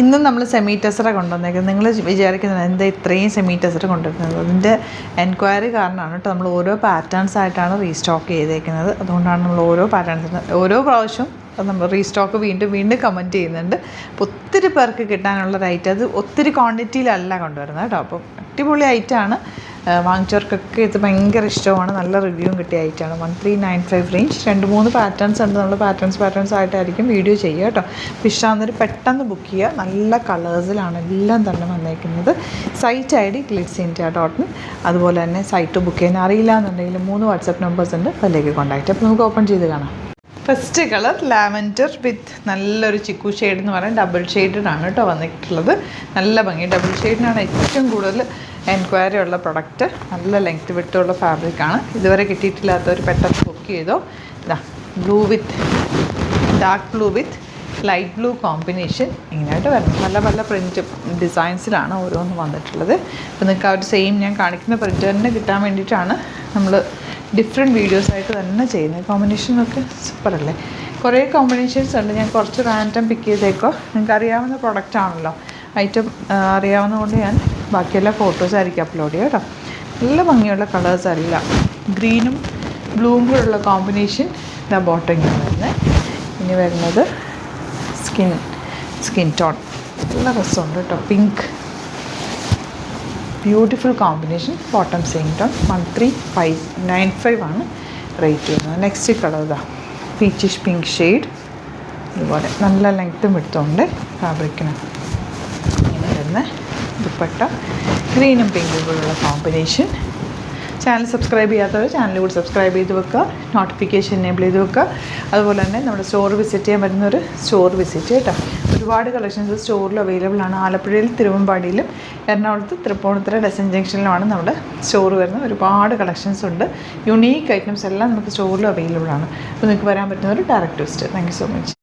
ഇന്നും നമ്മൾ സെമി ടെസറ കൊണ്ടുവന്നേക്കുന്നത്. നിങ്ങൾ വിചാരിക്കുന്നത് എന്താ ഇത്രയും സെമി ടെസർ കൊണ്ടുവരുന്നത്? അതിൻ്റെ എൻക്വയറി കാരണമാണ് കേട്ടോ. നമ്മൾ ഓരോ പാറ്റേൺസ് ആയിട്ടാണ് റീസ്റ്റോക്ക് ചെയ്തേക്കുന്നത്. അതുകൊണ്ടാണ് നമ്മൾ ഓരോ പാറ്റേൺസിന് ഓരോ പ്രാവശ്യം നമ്മൾ റീസ്റ്റോക്ക് വീണ്ടും വീണ്ടും കമൻറ്റ് ചെയ്യുന്നുണ്ട്. അപ്പോൾ ഒത്തിരി പേർക്ക് കിട്ടാനുള്ള റൈറ്റ്, അത് ഒത്തിരി ക്വാണ്ടിറ്റിയിലല്ല കൊണ്ടുവരുന്നത് കേട്ടോ. അപ്പം അടിപൊളി ഐറ്റമാണ്. വാങ്ങിച്ചവർക്കൊക്കെ ഇത് ഭയങ്കര ഇഷ്ടമാണ്. നല്ല റിവ്യൂവും കിട്ടിയ ഐറ്റമാണ്. 1395 റേഞ്ച്. 2-3 പാറ്റേൺസ് ഉണ്ട്. നമ്മൾ പാറ്റേൺസ് ആയിട്ടായിരിക്കും വീഡിയോ ചെയ്യുക കേട്ടോ. അപ്പോൾ ഇഷ്ടമാകുന്നവർ പെട്ടെന്ന് ബുക്ക് ചെയ്യുക. നല്ല കളേഴ്സിലാണ് എല്ലാം തന്നെ വന്നേക്കുന്നത്. Site ID glitzindia.in. അതുപോലെ തന്നെ സൈറ്റ് ബുക്ക് ചെയ്യാൻ അറിയില്ല എന്നുണ്ടെങ്കിൽ 3 വാട്സപ്പ് നമ്പേഴ്സ് ഉണ്ട്, അതിലേക്ക് കോൺടാക്റ്റ്. അപ്പോൾ നമുക്ക് ഓപ്പൺ ചെയ്ത് കാണാം. ഫസ്റ്റ് കളർ ലാവൻഡർ വിത്ത് നല്ലൊരു ചിക്കു ഷെയ്ഡ് എന്ന് പറയാൻ ഡബിൾ ഷെയ്ഡാണ് കേട്ടോ വന്നിട്ടുള്ളത്. നല്ല ഭംഗി. ഡബിൾ ഷെയ്ഡിനാണ് ഏറ്റവും കൂടുതൽ എൻക്വയറി ഉള്ള പ്രൊഡക്റ്റ്. നല്ല ലെങ്ത് വിട്ടുള്ള ഫാബ്രിക്കാണ്. ഇതുവരെ കിട്ടിയിട്ടില്ലാത്തവർ പെട്ടെന്ന് ബുക്ക് ചെയ്തോ. ഇതാ blue with dark blue with light blue combination ഇങ്ങനെയായിട്ട് വരുന്നത്. പല പല പ്രിൻറ്റ് ഡിസൈൻസിലാണ് ഓരോന്ന് വന്നിട്ടുള്ളത്. അപ്പോൾ നിങ്ങൾക്ക് ആ ഒരു സെയിം ഞാൻ കാണിക്കുന്ന പ്രിൻറ്റ് തന്നെ കിട്ടാൻ വേണ്ടിയിട്ടാണ് നമ്മൾ ഡിഫറെൻറ്റ് വീഡിയോസായിട്ട് തന്നെ ചെയ്യുന്നത്. കോമ്പിനേഷനൊക്കെ സൂപ്പറല്ലേ. കുറേ കോമ്പിനേഷൻസ് ഉണ്ട്. ഞാൻ കുറച്ച് റാൻഡം പിക്ക് ചെയ്തേക്കോ. നിങ്ങൾക്ക് അറിയാവുന്ന പ്രൊഡക്റ്റ് ആണല്ലോ, ഐറ്റം അറിയാവുന്നതുകൊണ്ട് ഞാൻ ബാക്കിയെല്ലാം ഫോട്ടോസ് ആയിരിക്കും അപ്ലോഡ് ചെയ്യുക കേട്ടോ. നല്ല ഭംഗിയുള്ള കളേഴ്സ് അല്ല. ഗ്രീനും ബ്ലൂവും കൂടെയുള്ള കോമ്പിനേഷൻ ഇതാ ബോട്ടമിലാണ് വരുന്നത്. ഇനി വരുന്നത് സ്കിൻ ടോൺ. നല്ല രസമുണ്ട് കേട്ടോ. Pink beautiful combination. Bottom same tone. 1395 ആണ് റേറ്റ് വരുന്നത്. നെക്സ്റ്റ് കളർ ഇതാ പീച്ചിഷ് പിങ്ക് ഷെയ്ഡ്. ഇതുപോലെ നല്ല ലെങ്ത്തും എടുത്തുകൊണ്ട് ഫാബ്രിക്കിന് ഇങ്ങനെ വരുന്ന ദുപ്പട്ട. ഗ്രീനും പിങ്കും കൂടെയുള്ള കോമ്പിനേഷൻ. ചാനൽ സബ്സ്ക്രൈബ് ചെയ്യാത്തവർ ചാനൽ കൂടി സബ്സ്ക്രൈബ് ചെയ്ത് വെക്കുക. നോട്ടിഫിക്കേഷൻ എനേബിൾ ചെയ്ത് വെക്കുക. അതുപോലെ തന്നെ നമ്മുടെ സ്റ്റോർ വിസിറ്റ് ചെയ്യാൻ വരുന്നവർ സ്റ്റോർ വിസിറ്റ് കേട്ടോ. ഒരുപാട് കളക്ഷൻസ് സ്റ്റോറിൽ അവൈലബിൾ ആണ്. ആലപ്പുഴയിൽ, തിരുവമ്പാടിയിലും, എറണാകുളത്ത്, തൃപ്പൂണിത്തുറ, ഡസൻ ജംഗ്ഷനിലുമാണ് നമ്മുടെ സ്റ്റോർ വരുന്നത്. ഒരുപാട് കളക്ഷൻസ് ഉണ്ട്. യുണീക്ക് ഐറ്റംസ് എല്ലാം നമുക്ക് സ്റ്റോറിൽ അവൈലബിൾ ആണ്. അപ്പോൾ നിങ്ങൾക്ക് വരാൻ പറ്റുന്നവർ direct visit. Thank you so much.